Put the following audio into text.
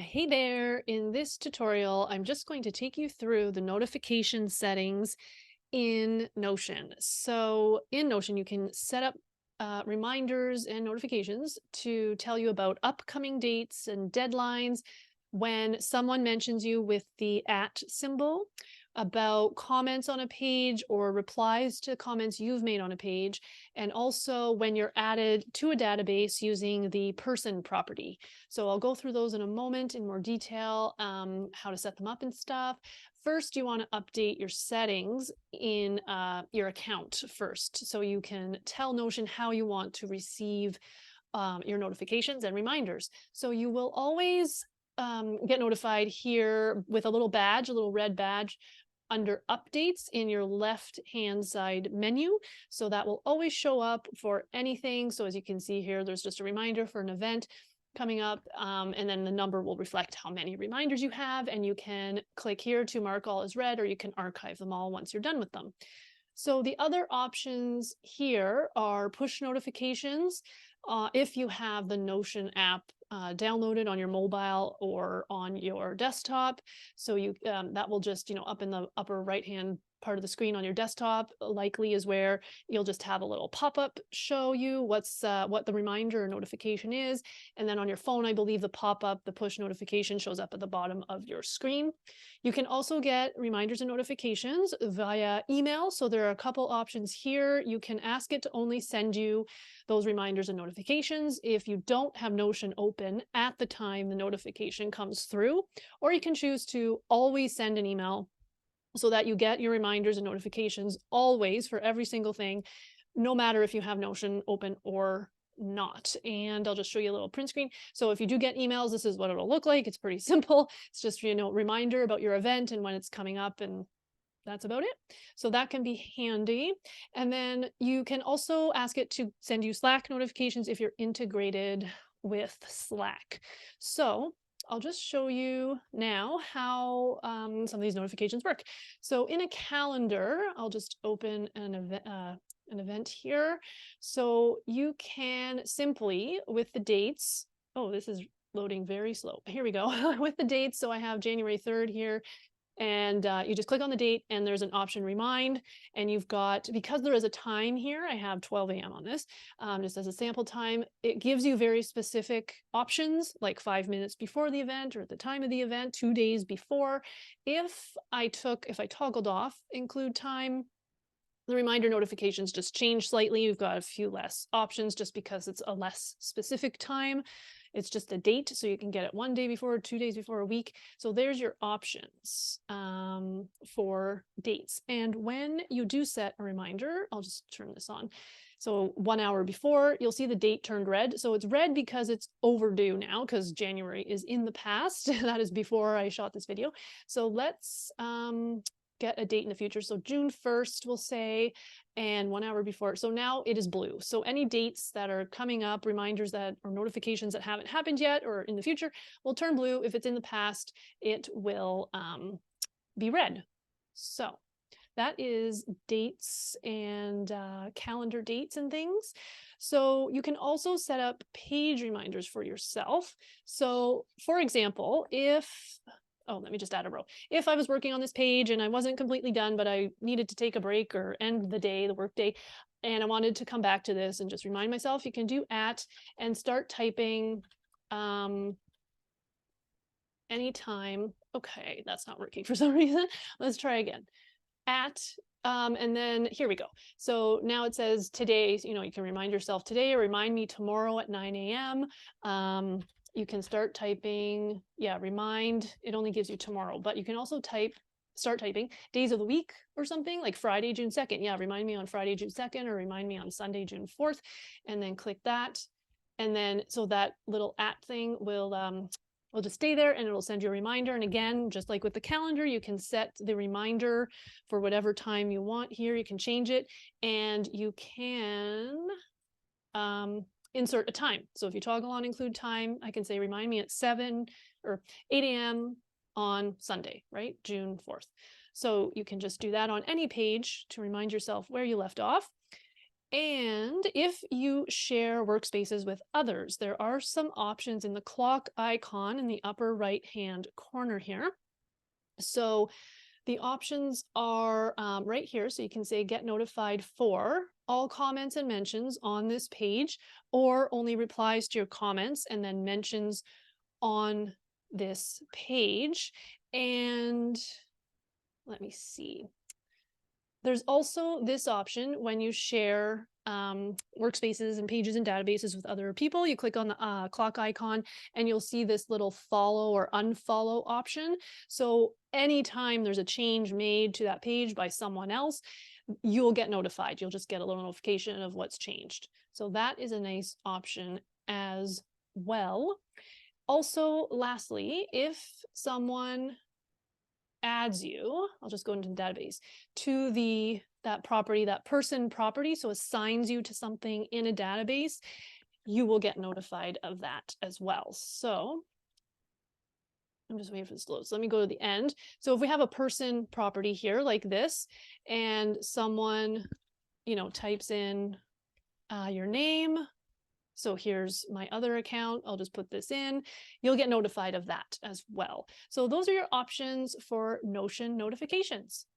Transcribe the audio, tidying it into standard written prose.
Hey there, in this tutorial, I'm just going to take you through the notification settings in Notion. So in Notion, you can set up reminders and notifications to tell you about upcoming dates and deadlines when someone mentions you with the at symbol, about comments on a page or replies to comments you've made on a page, and also when you're added to a database using the person property. So I'll go through those in a moment in more detail, how to set them up and stuff. First, you want to update your settings in your account first, so you can tell Notion how you want to receive your notifications and reminders. So you will always get notified here with a little badge, a little red badge under updates in your left hand side menu. So that will always show up for anything. So as you can see here, there's just a reminder for an event coming up, and then the number will reflect how many reminders you have, and you can click here to mark all as read, or you can archive them all once you're done with them. So the other options here are push notifications. If you have the Notion app downloaded on your mobile or on your desktop, so you that will just up in the upper right hand part of the screen on your desktop likely is where you'll just have a little pop-up show you what the reminder or notification is, and then on your phone I believe the push notification shows up at the bottom of your screen. You can also get reminders and notifications via email. So there are a couple options here. You can ask it to only send you those reminders and notifications if you don't have Notion open at the time the notification comes through, or you can choose to always send an email so that you get your reminders and notifications always for every single thing, no matter if you have Notion open or not. And I'll just show you a little print screen. So if you do get emails, this is what it'll look like. It's pretty simple. It's just, reminder about your event and when it's coming up, and that's about it. So that can be handy. And then you can also ask it to send you Slack notifications if you're integrated with Slack. So I'll just show you now how some of these notifications work. So in a calendar, I'll just open an event here. So you can simply, with the dates, oh, this is loading very slow. Here we go. With the dates, so I have January 3rd here, and you just click on the date and there's an option remind, and you've got, because there is a time here, I have 12 a.m. on this, just as a sample time. It gives you very specific options like 5 minutes before the event or at the time of the event, 2 days before. If I toggled off include time, the reminder notifications just change slightly. You've got a few less options just because it's a less specific time. It's just a date, so you can get it 1 day before, 2 days before, a week. So there's your options for dates. And when you do set a reminder, I'll just turn this on. So 1 hour before, you'll see the date turned red. So it's red because it's overdue now, because January is in the past. That is before I shot this video. So let's get a date in the future. So June 1st, we'll say, and 1 hour before. So now it is blue. So any dates that are coming up, reminders that or notifications that haven't happened yet or in the future, will turn blue. If it's in the past, it will be red. So that is dates and calendar dates and things. So you can also set up page reminders for yourself. So for example, let me just add a row. If I was working on this page and I wasn't completely done, but I needed to take a break or end the work day, and I wanted to come back to this and just remind myself, you can do at and start typing anytime. Okay, that's not working for some reason. Let's try again. At and then here we go. So now it says today, you can remind yourself today, or remind me tomorrow at 9 a.m. You can start typing, remind, it only gives you tomorrow, but you can also start typing days of the week or something like Friday, June 2nd. Yeah, remind me on Friday, June 2nd, or remind me on Sunday, June 4th, and then click that. And then, so that little at thing will just stay there and it'll send you a reminder. And again, just like with the calendar, you can set the reminder for whatever time you want here. You can change it, and you can insert a time. So if you toggle on include time, I can say remind me at 7 or 8 a.m. on Sunday, right? June 4th. So you can just do that on any page to remind yourself where you left off. And if you share workspaces with others, there are some options in the clock icon in the upper right-hand corner here. So the options are right here. So you can say get notified for all comments and mentions on this page, or only replies to your comments and then mentions on this page. And let me see. There's also this option when you share workspaces and pages and databases with other people. You click on the clock icon and you'll see this little follow or unfollow option. So anytime there's a change made to that page by someone else, you'll get notified. You'll just get a little notification of what's changed. So that is a nice option as well. Also, lastly, if someone adds you, I'll just go into the database, to that property, that person property, so assigns you to something in a database, you will get notified of that as well. So I'm just waiting for this to load. So let me go to the end. So if we have a person property here like this, and someone, types in your name. So here's my other account. I'll just put this in. You'll get notified of that as well. So those are your options for Notion notifications.